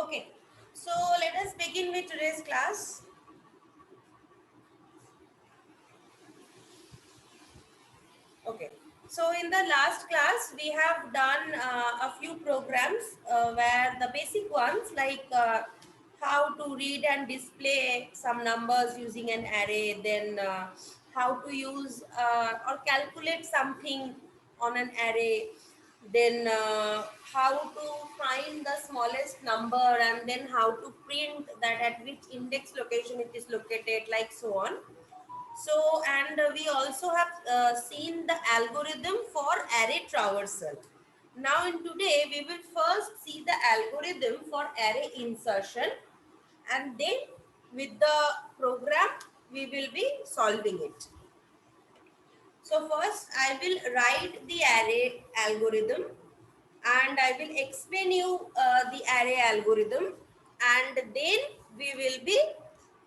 Okay, so let us begin with today's class. Okay, so in the last class, we have done a few programs where the basic ones like how to read and display some numbers using an array, then how to use or calculate something on an array, then how to find the smallest number, and then how to print that at which index location it is located, like so on. So, and we also have seen the algorithm for array traversal. Now, in today, we will first see the algorithm for array insertion, and then with the program, we will be solving it. So, first, I will write the array algorithm, and I will explain you the array algorithm, and then we will be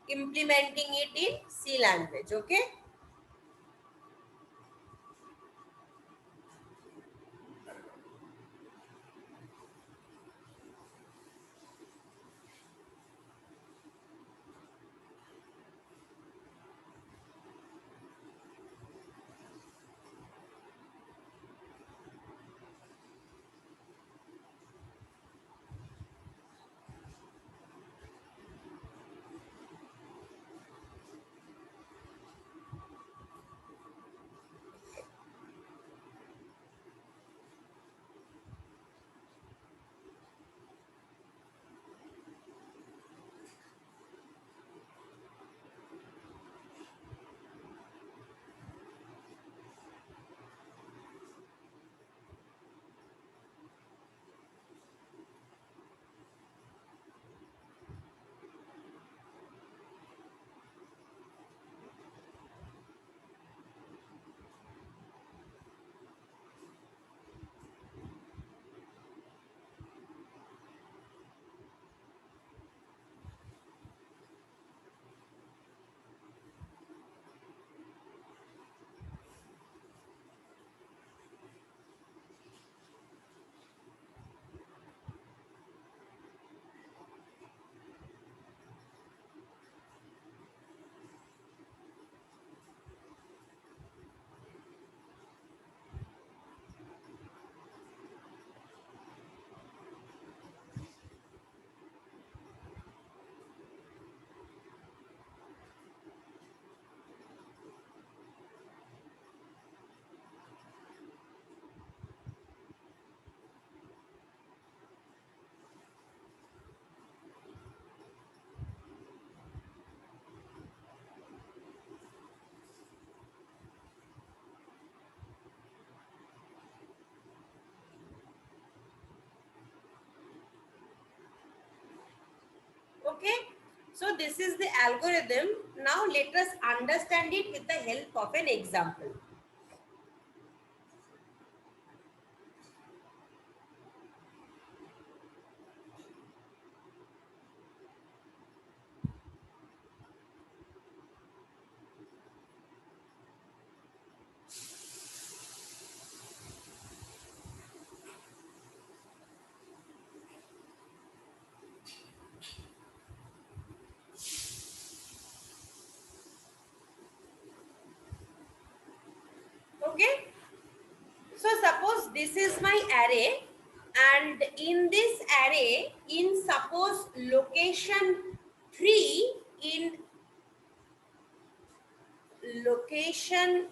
implementing it in C language. Okay. Okay, so this is the algorithm. Now let us understand it with the help of an example. Okay, so suppose this is my array, and in this array, in suppose location 3, in location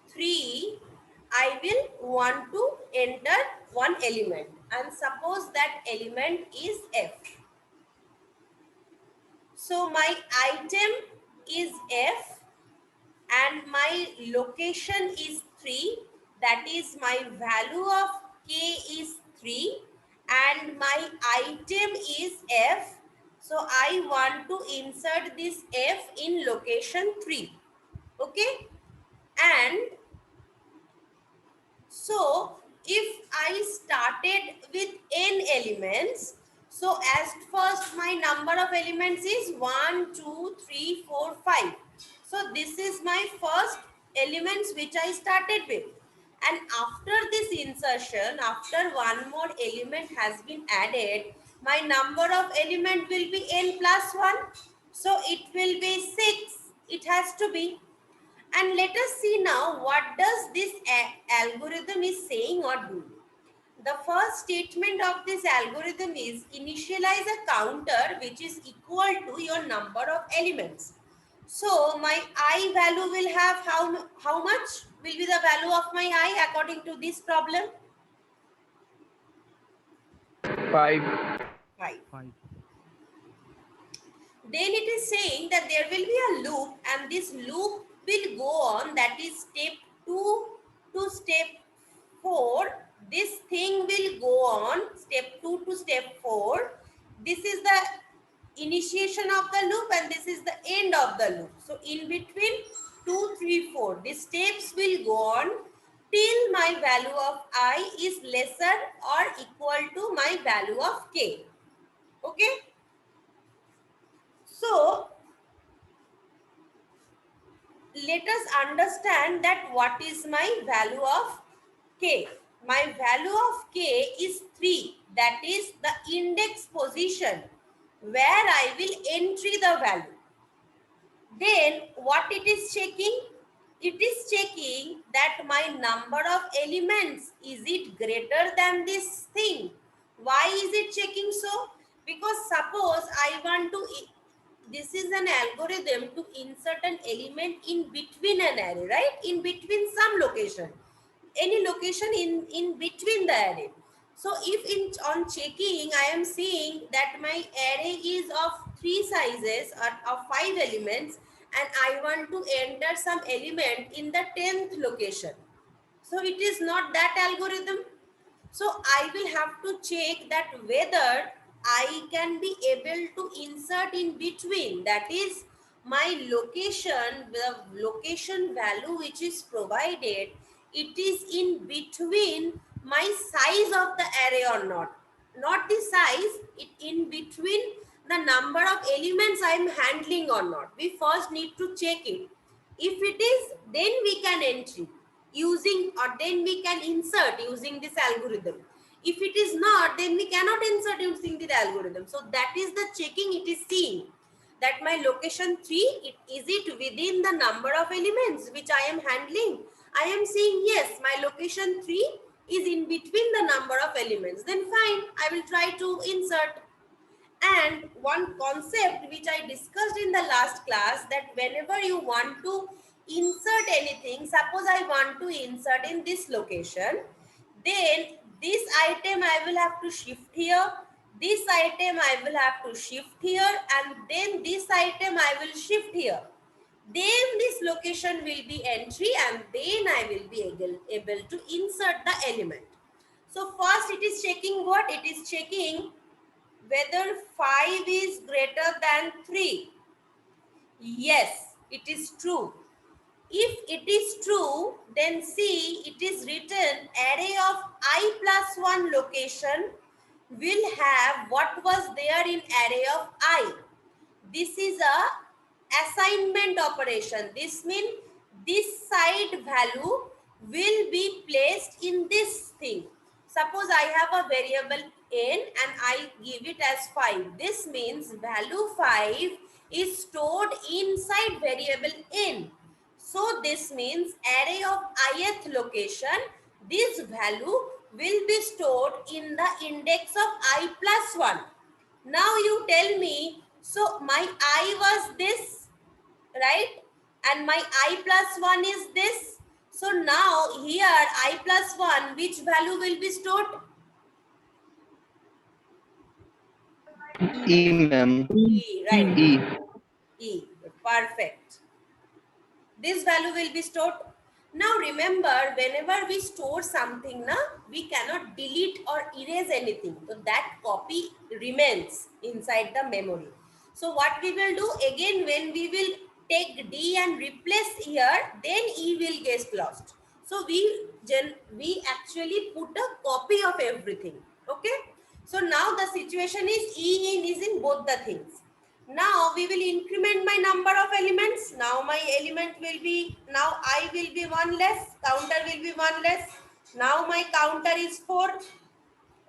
3, I will want to enter one element, and suppose that element is F. So my item is F, and my location is 3, that is my value of K is 3, and my item is F. So I want to insert this F in location 3. Okay, and so if I started with n elements, so as first my number of elements is 1, 2, 3, 4, 5. So this is my first elements which I started with. And after this insertion, after one more element has been added, My number of element will be n plus 1. So it will be 6. It has to be. And let us see now what does this algorithm is saying or do. The first statement of this algorithm is initialize a counter which is equal to your number of elements. So my I value will have how much will be the value of my I according to this problem? 5. 5. 5. Then it is saying that there will be a loop and this loop will go on, that is step 2 to step 4. This thing will go on step 2 to step 4. This is the initiation of the loop and this is the end of the loop. So in between 2, 3, 4, these steps will go on till my value of I is lesser or equal to my value of k. Okay. So let us understand that what is my value of k. My value of k is 3. That is the index position where I will entry the value. Then what it is checking? It is checking that my number of elements, is it greater than this thing? Why is it checking so? Because suppose I want to, this is an algorithm to insert an element in between an array, right? In between some location, any location in between the array. So if on checking I am seeing that my array is of 3 sizes or of 5 elements and I want to enter some element in the 10th location, so it is not that algorithm. So I will have to check that whether I can be able to insert in between, that is my location, the location value which is provided, it is in between my size of the array or not. Not the size, it in between the number of elements I am handling or not. We first need to check it. If it is, then we can entry using, or then we can insert using this algorithm. If it is not, then we cannot insert using the algorithm. So that is the checking it is seeing, that my location 3, is it within the number of elements which I am handling? I am saying yes, my location 3 is in between the number of elements. Then fine, I will try to insert. And one concept which I discussed in the last class, that whenever you want to insert anything, suppose I want to insert in this location, then this item I will have to shift here, this item I will have to shift here, and then this item I will shift here. Then this location will be entry and then I will be able to insert the element. So first it is checking what? It is checking whether 5 is greater than 3. Yes, it is true. If it is true, then see, it is written array of I plus 1 location will have what was there in array of I. This is a assignment operation. This means this side value will be placed in this thing. Suppose I have a variable n and I give it as 5. This means value 5 is stored inside variable n. So this means array of ith location, this value will be stored in the index of I plus 1. Now you tell me, so my I was this, right? And my I plus 1 is this. So now here I plus 1, which value will be stored? E, ma'am. E, right? E. E, perfect. This value will be stored. Now remember, whenever we store something, we cannot delete or erase anything. So that copy remains inside the memory. So what we will do, again when we will take D and replace here, then E will get lost. So we actually put a copy of everything. Okay. So now the situation is E in is in both the things. Now we will increment my number of elements. Now my element will be, now I will be 1 less, counter will be 1 less. Now my counter is 4.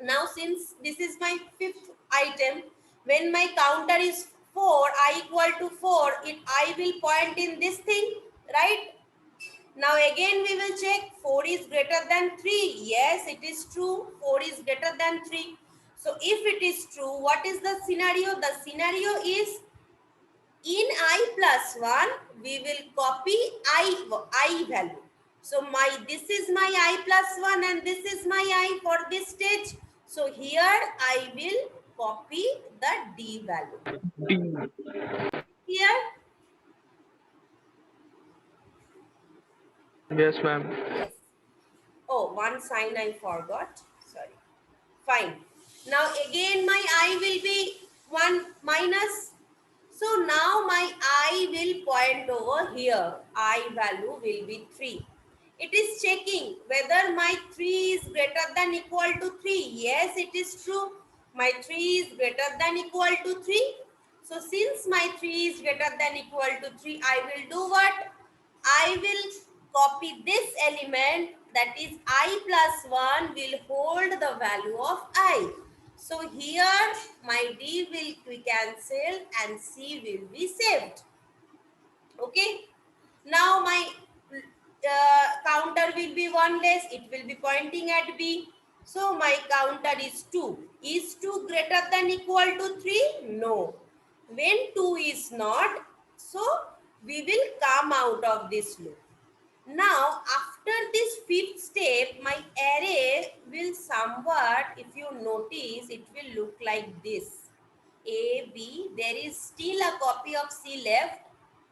Now since this is my 5th item. When my counter is 4, I equal to 4, I will point in this thing, right? Now again we will check 4 is greater than 3. Yes, it is true. 4 is greater than 3. So if it is true, what is the scenario? The scenario is in I plus 1, we will copy I value. So this is my I plus 1 and this is my I for this stage. So here I will copy the D value. Here? Yes, ma'am. Yes. Oh, one sign I forgot. Sorry. Fine. Now again my I will be 1 minus. So now my I will point over here. I value will be 3. It is checking whether my 3 is greater than equal to 3. Yes, it is true. My 3 is greater than equal to 3. So since my 3 is greater than equal to 3, I will do what? I will copy this element, that is I plus 1 will hold the value of I. So here my D will cancel and C will be saved. Okay. Now my counter will be 1 less. It will be pointing at B. So my counter is 2. Is 2 greater than equal to 3? No. When 2 is not, so we will come out of this loop. Now, after this fifth step, my array will somewhat, if you notice, it will look like this. A, B, there is still a copy of C left,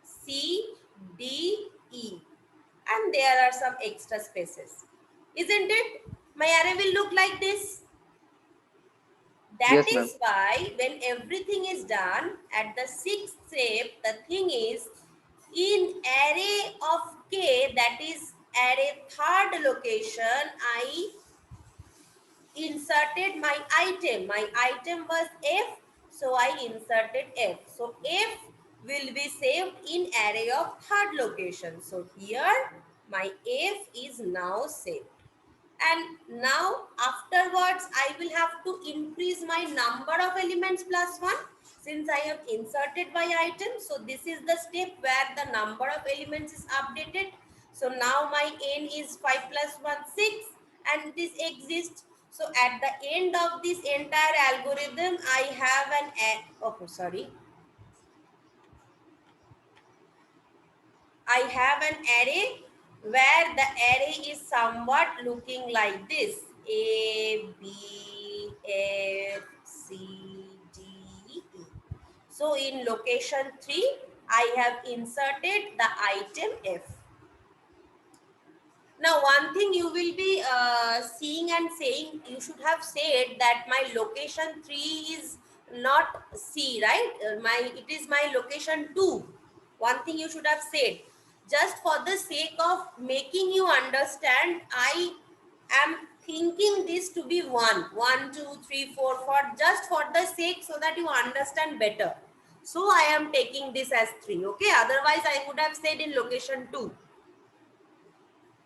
C, D, E. And there are some extra spaces. Isn't it? My array will look like this. That Yes, ma'am. is why when everything is done, at the sixth step, the thing is, in array of K, that is array third location, I inserted my item. My item was F, so I inserted F. So F will be saved in array of third location. So here my F is now saved. And now afterwards I will have to increase my number of elements plus 1 since I have inserted my item. So this is the step where the number of elements is updated. So now my n is 5 plus 1 6 and this exists. So at the end of this entire algorithm I have I have an array where the array is somewhat looking like this. A, B, F, C, D, E. So in location 3, I have inserted the item F. Now, one thing you will be seeing and saying, you should have said that my location 3 is not C, right? It is my location 2. One thing you should have said. Just for the sake of making you understand, I am thinking this to be 1, 1, 2, 3, 4, for just for the sake so that you understand better. So I am taking this as 3, okay? Otherwise, I would have said in location 2.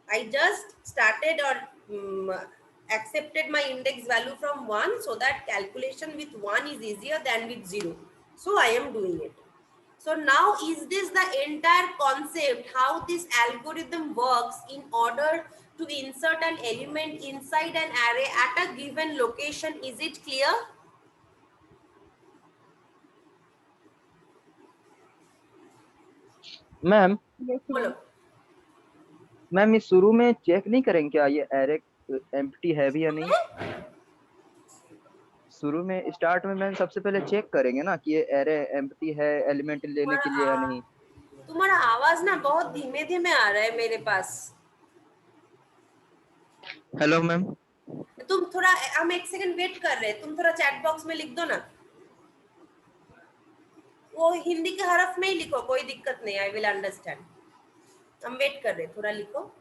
I just started or accepted my index value from 1 so that calculation with 1 is easier than with 0. So I am doing it. So now is this the entire concept how this algorithm works in order to insert an element inside an array at a given location? Is it clear? Ma'am Follow. Ma'am ये शुरू में check नहीं करेंगे क्या ये array empty है भी या नहीं? शुरू में स्टार्ट में मैम सबसे पहले चेक करेंगे ना कि ये एरे एम्प्टी है एलिमेंट लेने के लिए या नहीं. तुम्हारा आवाज ना बहुत धीमे धीमे आ रहा है मेरे पास. Hello ma'am. तुम थोड़ा, हम एक सेकंड वेट कर रहे हैं, तुम थोड़ा चैट बॉक्स में लिख दो ना. वो हिंदी के हरफ में ही लिखो, कोई दिक्कत नहीं, आई विल अंडरस्टैंड. हम वेट कर रहे हैं, थोड़ा लिखो.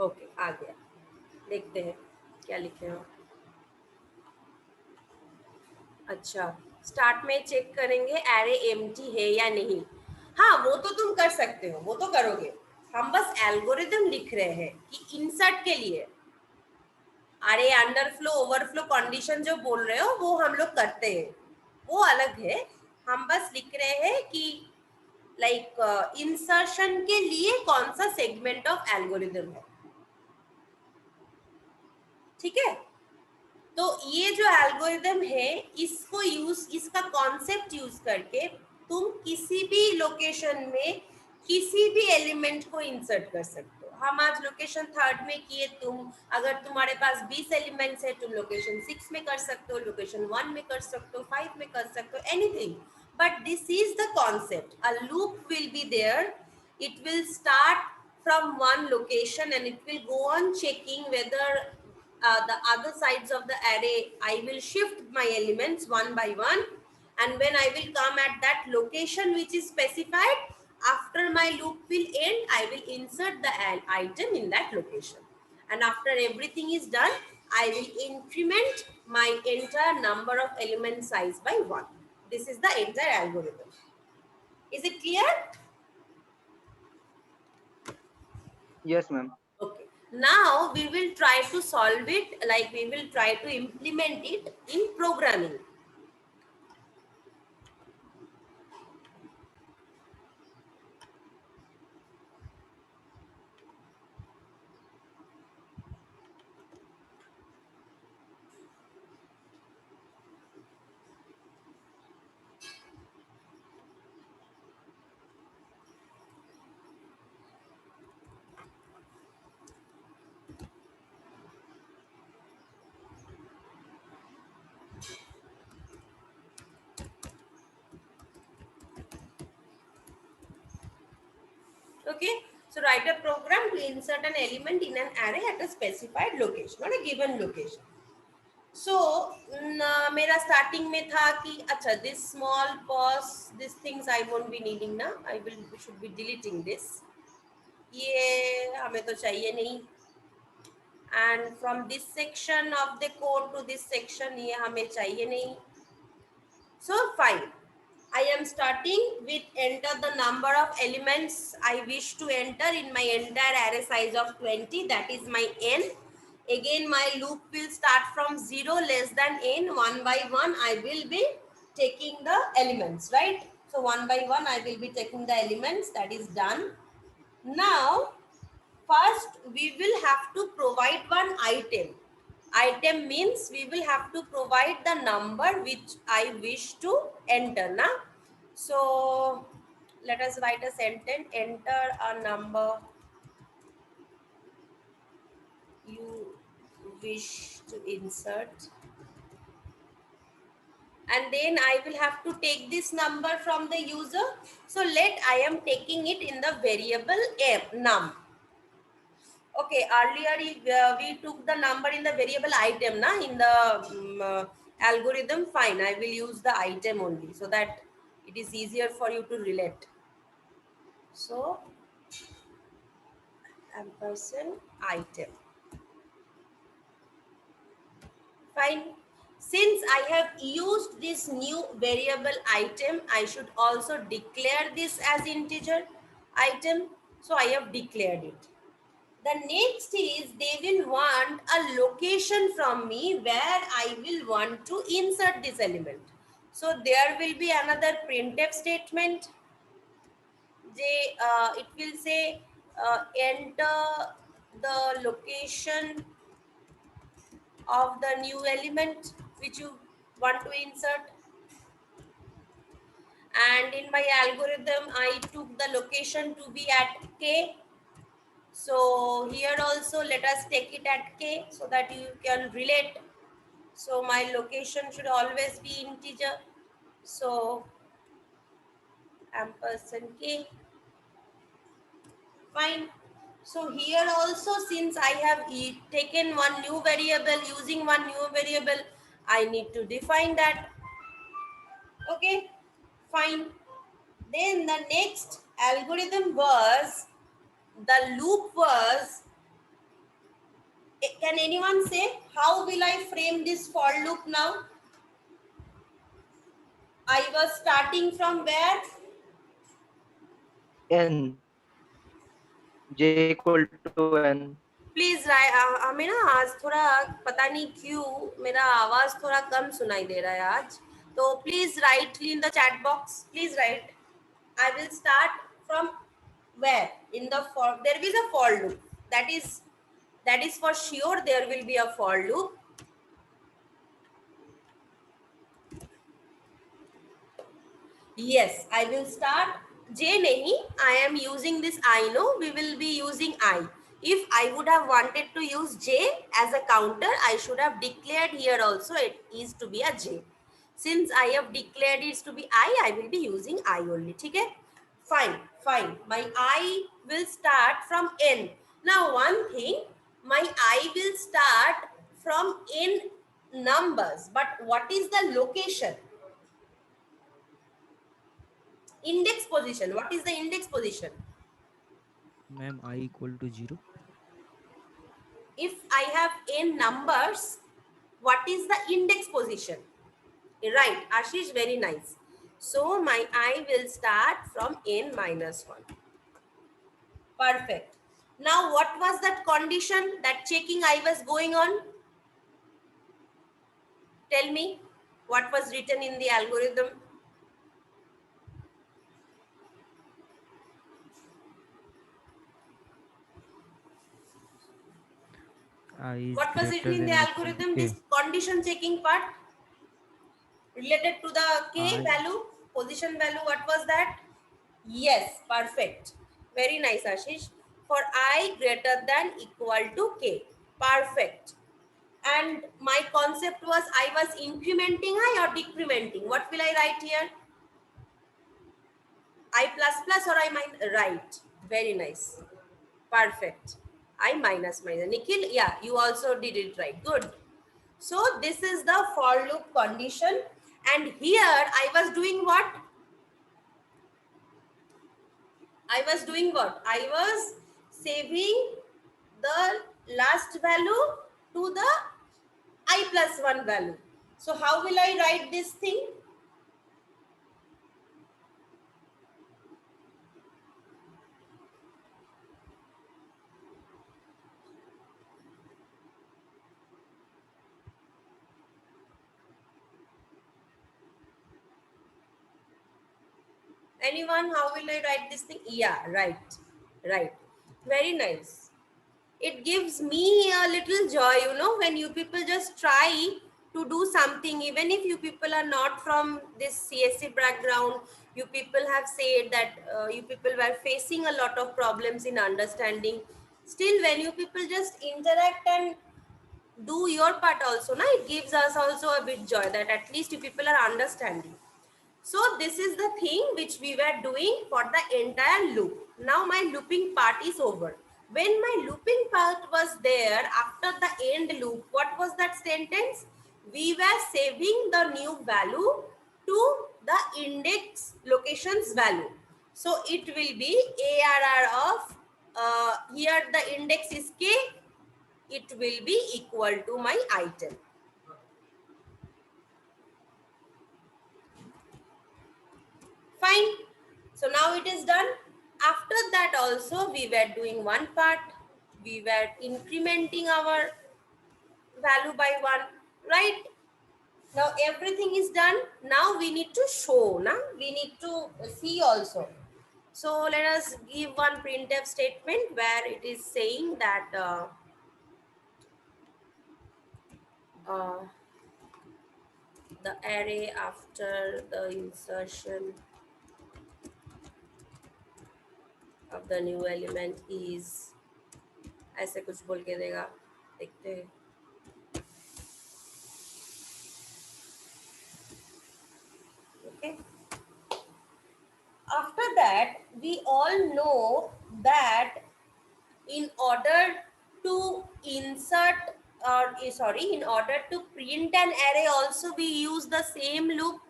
ओके, आ गया। देखते हैं क्या लिखे हो। अच्छा, स्टार्ट में चेक करेंगे एरे एम्प्टी है या नहीं। हाँ, वो तो तुम कर सकते हो, वो तो करोगे। हम बस एल्गोरिदम लिख रहे हैं कि इंसर्ट के लिए अरे अंडरफ्लो ओवरफ्लो कंडीशन जो बोल रहे हो वो हम लोग करते हैं, वो अलग है। हम बस लिख रहे हैं कि लाइक इंसर्शन के लिए कौन सा सेगमेंट ऑफ एल्गोरिदम है। ठीक है, तो ये जो एल्गोरिदम है इसको इसका कॉन्सेप्ट यूज करके तुम किसी भी लोकेशन में किसी भी एलिमेंट को इंसर्ट कर सकते हो। हम आज लोकेशन थर्ड में किए, तुम अगर तुम्हारे पास 20 एलिमेंट्स है तुम लोकेशन 6 में कर सकते हो, लोकेशन 1 में कर सकते हो, 5 में कर सकते हो, anything. But this is the concept, a loop will be there, it will start from one location and it will go on checking whether the other sides of the array, I will shift my elements one by one, and when I will come at that location which is specified, after my loop will end, I will insert the item in that location. And after everything is done, I will increment my entire number of element size by 1. This is the entire algorithm. Is it clear? Yes, ma'am. Okay. Now we will try to solve it, like we will try to implement it in programming. Okay. So write a program to insert an element in an array at a specified location or a given location. So मेरा starting में था कि अच्छा this small pause, these things I won't be needing ना, I will should be deleting this. ये हमें तो चाहिए नहीं. And from this section of the code to this section ये हमें चाहिए नहीं. So fine. I am starting with enter the number of elements I wish to enter in my entire array size of 20. That is my n. Again, my loop will start from 0 less than n. One by one, I will be taking the elements, right? So one by one, I will be taking the elements. That is done. Now, first, we will have to provide one item. Item means we will have to provide the number which I wish to enter. Na? So, let us write a sentence. Enter a number you wish to insert. And then I will have to take this number from the user. So, let I am taking it in the variable num. Okay, earlier we took the number in the variable item, na? In the algorithm, fine, I will use the item only so that it is easier for you to relate. So, ampersand item. Fine. Since I have used this new variable item, I should also declare this as integer item. So, I have declared it. The next is they will want a location from me where I will want to insert this element. So there will be another printf statement. It will say enter the location of the new element which you want to insert. And in my algorithm, I took the location to be at k. So here also let us take it at k so that you can relate. So my location should always be integer. So ampersand k. Fine. So here also, since I have taken one new variable, using one new variable, I need to define that. Okay, fine. Then the next algorithm was, the loop was Can anyone say how will I frame this for loop now? I was starting from where? n, j equal to n. Please हमें ना आज थोड़ा पता नहीं क्यों मेरा आवाज थोड़ा कम सुनाई दे रहा है आज, तो please right in the chat box, please right. I will start from where? In the for, there is a for loop. That is for sure there will be a for loop. Yes, I will start. J nahi, I am using this I know. We will be using I. If I would have wanted to use J as a counter, I should have declared here also it is to be a J. Since I have declared it to be I will be using I only. Okay? Fine, fine. My I will start from N. Now one thing, my I will start from N numbers. But what is the location? Index position. What is the index position? Ma'am, I equal to 0. If I have n numbers, what is the index position? Right, Ashish, very nice. So my I will start from n minus 1. Perfect. Now what was that condition, that checking I was going on? Tell me what was written in the algorithm. I is What was written greater in the than equal to algorithm? k. This condition checking part related to the k I value, position value. What was that? Yes, perfect. Very nice, Ashish. For I greater than equal to k. Perfect. And my concept was I was incrementing I or decrementing. What will I write here? I plus plus or I minus? Right. Very nice. Perfect. I minus minus. Nikhil, yeah, you also did it right. Good. So this is the for loop condition. And here I was doing what? I was doing what? I was saving the last value to the I plus 1 value. So how will I write this thing? Anyone, how will I write this thing? Yeah, right. Right. Very nice. It gives me a little joy, when you people just try to do something, even if you people are not from this CSC background, you people have said that you people were facing a lot of problems in understanding. Still, when you people just interact and do your part also, it gives us also a bit joy that at least you people are understanding. So this is the thing which we were doing for the entire loop. Now my looping part is over. When my looping part was there after the end loop, what was that sentence? We were saving the new value to the index locations value. So it will be ARR of, here the index is K, it will be equal to my item. Fine. So now it is done. After that also we were doing one part. We were incrementing our value by 1. Right? Now everything is done. Now we need to show. We need to see also. So let us give one printf statement where it is saying that uh, the array after the insertion of the new element is, ऐसे कुछ बोल के देगा, देखते हैं. Okay. After that, we all know that in order to insert in order to print an array also we use the same loop.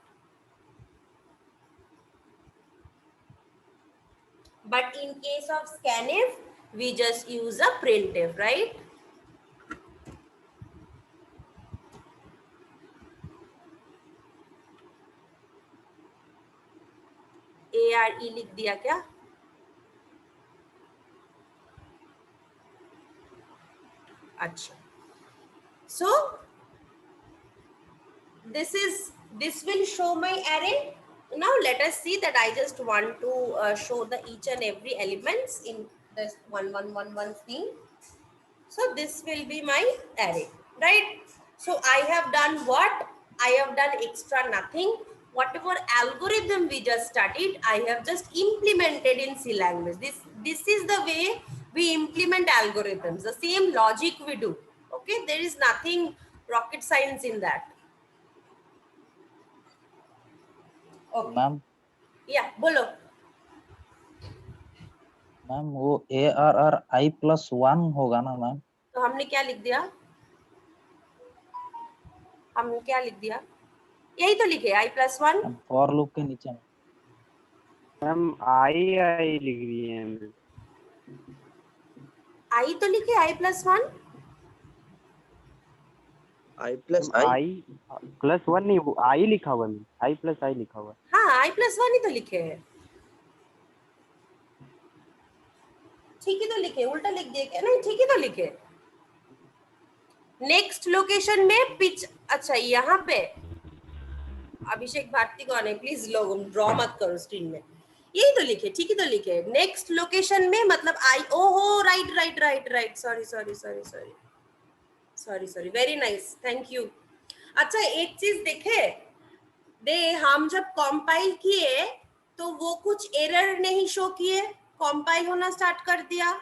But in case of scanf, we just use a printf, right? ARE लिख दिया क्या? अच्छा, so this will show my array. Now let us see that I just want to show the each and every elements in this one thing. So this will be my array, right? So I have done what? I have done extra nothing. Whatever algorithm we just studied, I have just implemented in C language. This is the way we implement algorithms. The same logic we do. Okay, there is nothing rocket science in that. Okay. Ma'am Yeah, बोलो. Ma'am वो ARR I+1 होगा ना ma'am? तो हमने क्या लिख दिया? हमने क्या लिख दिया? यही तो लिखे I+1. फॉर लूप के नीचे मैम आई लिख दिए हैं मैम। I तो लिखे I+1. I+1 नहीं, वो आई लिखा हुआ है, I+I लिखा हुआ है। हाँ, I+1 ही तो लिखे हैं। ठीक ही तो लिखे, उल्टा लिख दिए क्या? नहीं, ठीक ही तो लिखे। नेक्स्ट लोकेशन में पिच, अच्छा यहाँ पे अभिषेक भारती कौन है? प्लीज लोग ड्रॉ मत करो स्क्रीन में। यही तो लिखे, ठीक ही तो लिखे। नेक्स्ट लोकेशन में मतलब आई, ओहो right, sorry, very nice, thank you. अच्छा एक चीज देखे, हम जब कंपाइल किए तो वो कुछ एरर नहीं शो किए, कंपाइल होना स्टार्ट कर दिया।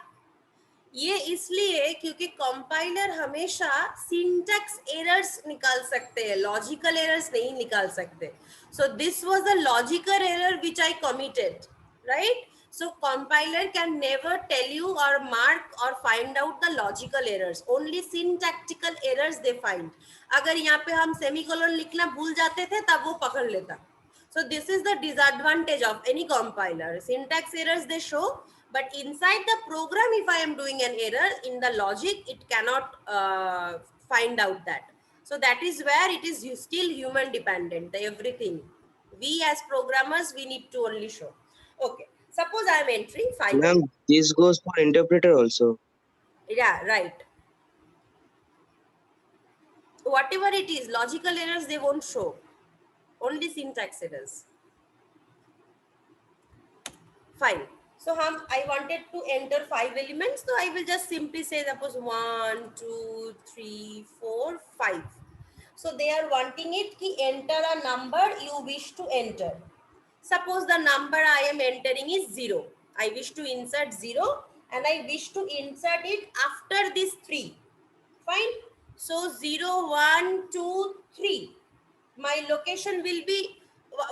ये इसलिए क्योंकि कंपाइलर हमेशा सिंटैक्स एरर्स निकाल सकते हैं, लॉजिकल एरर्स नहीं निकाल सकते। So this was the logical error which I committed, right? So compiler can never tell you or mark or find out the logical errors, only syntactical errors they find. अगर यहाँ पे हम semicolon लिखना भूल जाते थे तब वो पकड़ लेता। So this is the disadvantage of any compiler. Syntax errors they show, but inside the program if I am doing an error in the logic, it cannot find out that. So that is where it is still human dependent, the everything. We as programmers, we need to only show. Okay. Suppose I am entering 5. Ma'am, this goes for interpreter also. Yeah, right. Whatever it is, logical errors they won't show. Only syntax errors. Fine. So I wanted to enter 5 elements. So I will just simply say suppose 1, 2, 3, 4, 5. So they are wanting it ki enter a number you wish to enter. Suppose the number I am entering is 0. I wish to insert 0 and I wish to insert it after this 3. Fine. So 0, 1, 2, 3. My location will be,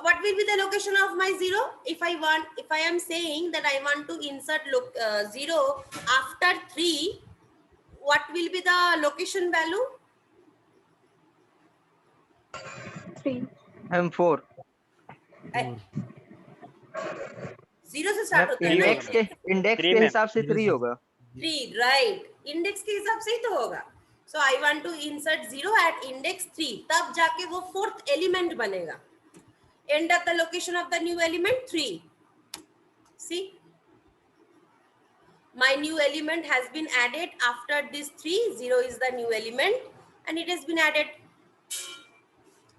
what will be the location of my 0? If I am saying that I want to insert 0 after 3, what will be the location value? 3. M4 0 से start होता है। Index के हिसाब से 3 होगा। 3, right, index के हिसाब से ही तो होगा। So I want to insert 0 at index 3, तब जाके वो 4th एलिमेंट बनेगा। And at the location of the new element 3. See, my new element has been added after this 3. 0 is the new element and it has been added.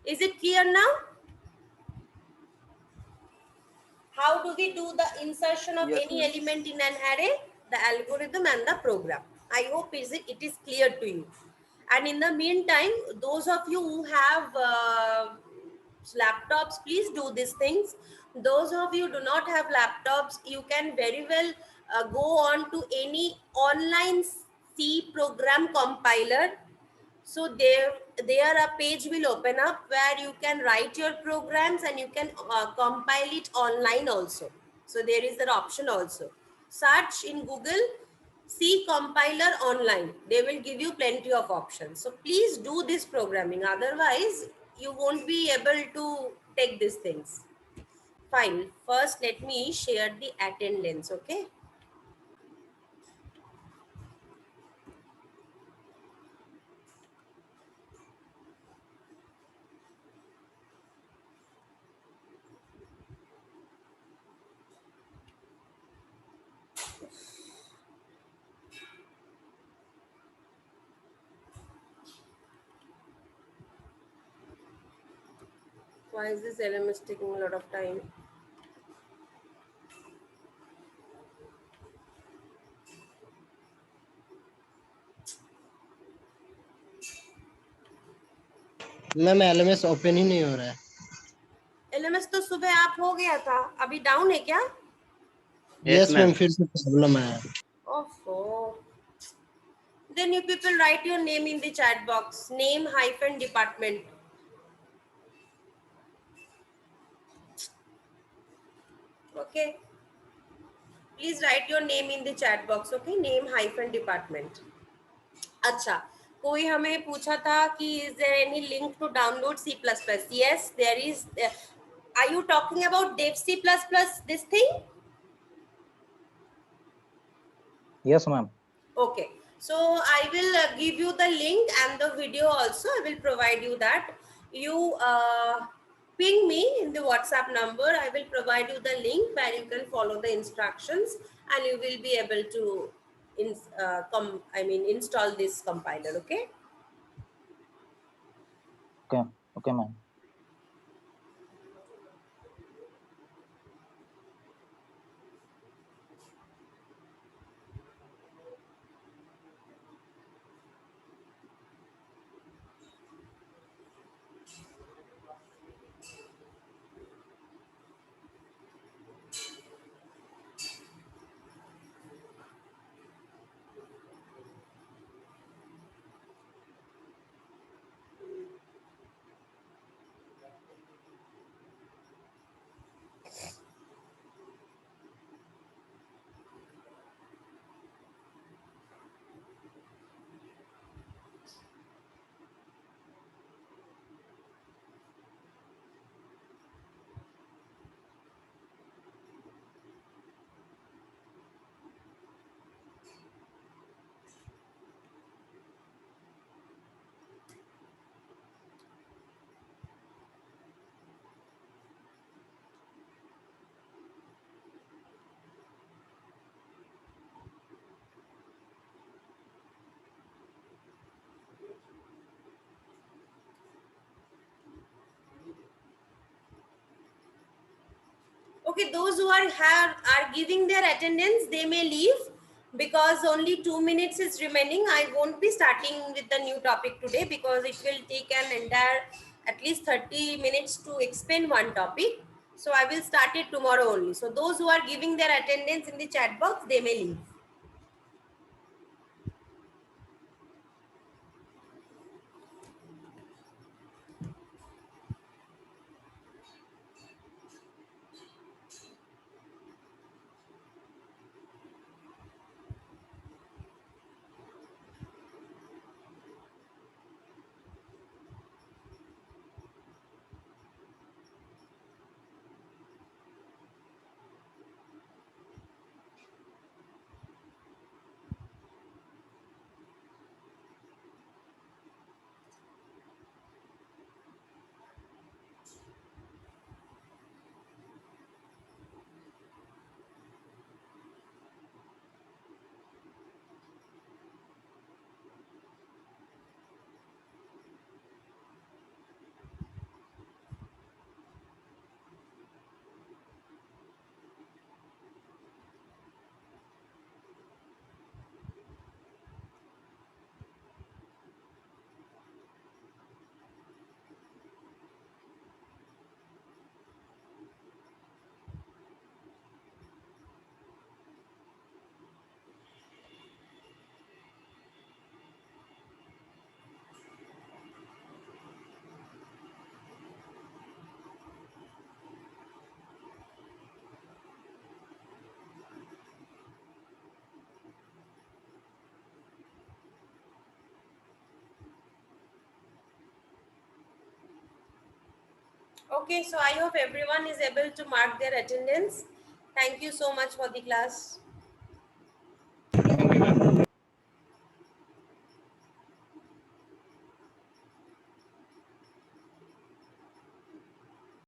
Is it clear now? How do we do the insertion of any element in an array? The algorithm and the program. I hope it is clear to you. And in the meantime, those of you who have laptops, please do these things. Those of you do not have laptops, you can very well go on to any online C program compiler. So there a page will open up where you can write your programs and you can compile it online also. So there is an option also. Search in Google C compiler online. They will give you plenty of options. So please do this programming. Otherwise, you won't be able to take these things. Fine. First, let me share the attendance. Okay. Why is this LMS taking a lot of time? Ma'am LMS open ही नहीं हो रहा है। LMS तो सुबह आप हो गया था, अभी डाउन है क्या? Yes ma'am, ma'am. फिर से प्रॉब्लम आया। Oh, then you people write your name in the chat box. Name hyphen department. Okay. Please write your name in the chat box. Okay. Name hyphen department. अच्छा, कोई हमें पूछा था कि is there any link to download C++? Yes, there is. Are you talking about Dev C++? This thing? Yes, ma'am. Okay, so I will give you the link and the video also. I will provide you that. You ping me in the WhatsApp number. I will provide you the link where you can follow the instructions and you will be able to install this compiler. Okay. Okay. Okay, ma'am. Okay, those who are giving their attendance, they may leave because only 2 minutes is remaining. I won't be starting with the new topic today because it will take an entire at least 30 minutes to explain one topic. So I will start it tomorrow only. So those who are giving their attendance in the chat box, they may leave. Okay, so I hope everyone is able to mark their attendance. Thank you so much for the class.